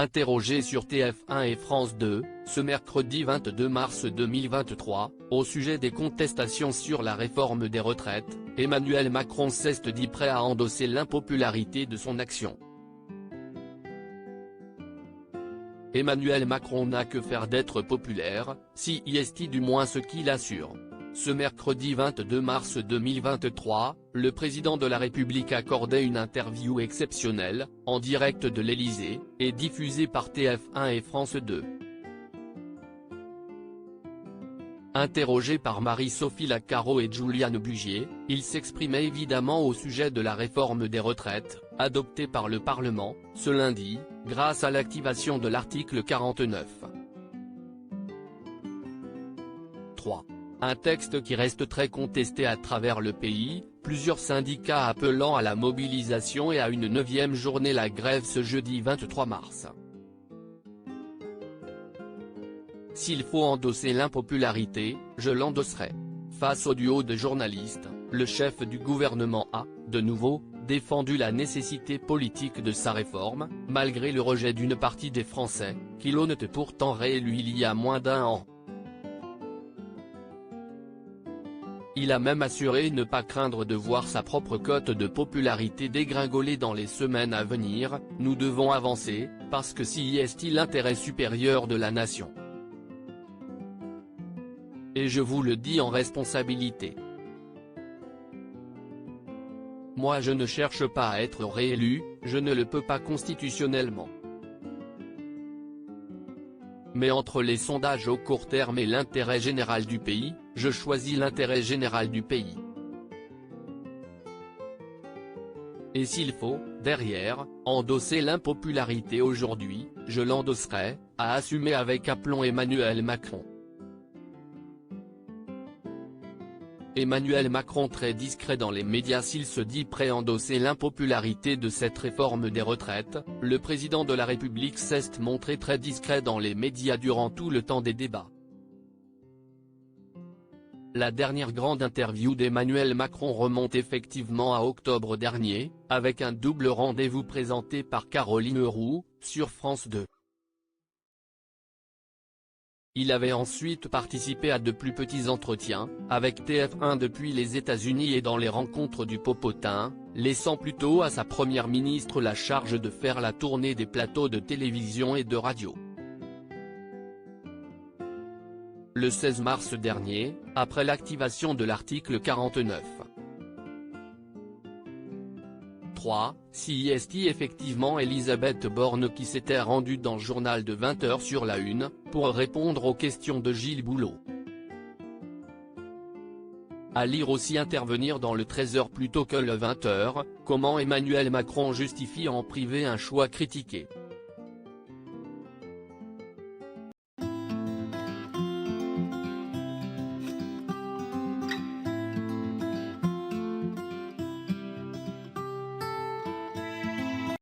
Interrogé sur TF1 et France 2, ce mercredi 22 mars 2023, au sujet des contestations sur la réforme des retraites, Emmanuel Macron s'est dit prêt à endosser l'impopularité de son action. Emmanuel Macron n'a que faire d'être populaire, si est du moins ce qu'il assure. Ce mercredi 22 mars 2023, le président de la République accordait une interview exceptionnelle, en direct de l'Élysée, et diffusée par TF1 et France 2. Interrogé par Marie-Sophie Lacaro et Juliane Bugier, il s'exprimait évidemment au sujet de la réforme des retraites, adoptée par le Parlement, ce lundi, grâce à l'activation de l'article 49. 3. Un texte qui reste très contesté à travers le pays, plusieurs syndicats appelant à la mobilisation et à une 9e journée la grève ce jeudi 23 mars. S'il faut endosser l'impopularité, je l'endosserai. Face au duo de journalistes, le chef du gouvernement a, de nouveau, défendu la nécessité politique de sa réforme, malgré le rejet d'une partie des Français, qui l'ont pourtant réélu il y a moins d'un an. Il a même assuré ne pas craindre de voir sa propre cote de popularité dégringoler dans les semaines à venir. Nous devons avancer, parce que si est l'intérêt supérieur de la nation. Et je vous le dis en responsabilité. Moi je ne cherche pas à être réélu, je ne le peux pas constitutionnellement. Mais entre les sondages au court terme et l'intérêt général du pays, je choisis l'intérêt général du pays. Et s'il faut, derrière, endosser l'impopularité aujourd'hui, je l'endosserai, a assumé avec aplomb Emmanuel Macron. Emmanuel Macron très discret dans les médias. S'il se dit prêt à endosser l'impopularité de cette réforme des retraites, le président de la République s'est montré très discret dans les médias durant tout le temps des débats. La dernière grande interview d'Emmanuel Macron remonte effectivement à octobre dernier, avec un double rendez-vous présenté par Caroline Roux, sur France 2. Il avait ensuite participé à de plus petits entretiens, avec TF1 depuis les États-Unis et dans les rencontres du Popotin, laissant plutôt à sa première ministre la charge de faire la tournée des plateaux de télévision et de radio. Le 16 mars dernier, après l'activation de l'article 49. 3. Si effectivement Elisabeth Borne qui s'était rendue dans le journal de 20h sur la Une, pour répondre aux questions de Gilles Boulot. À lire aussi intervenir dans le 13h plutôt que le 20h, comment Emmanuel Macron justifie en privé un choix critiqué.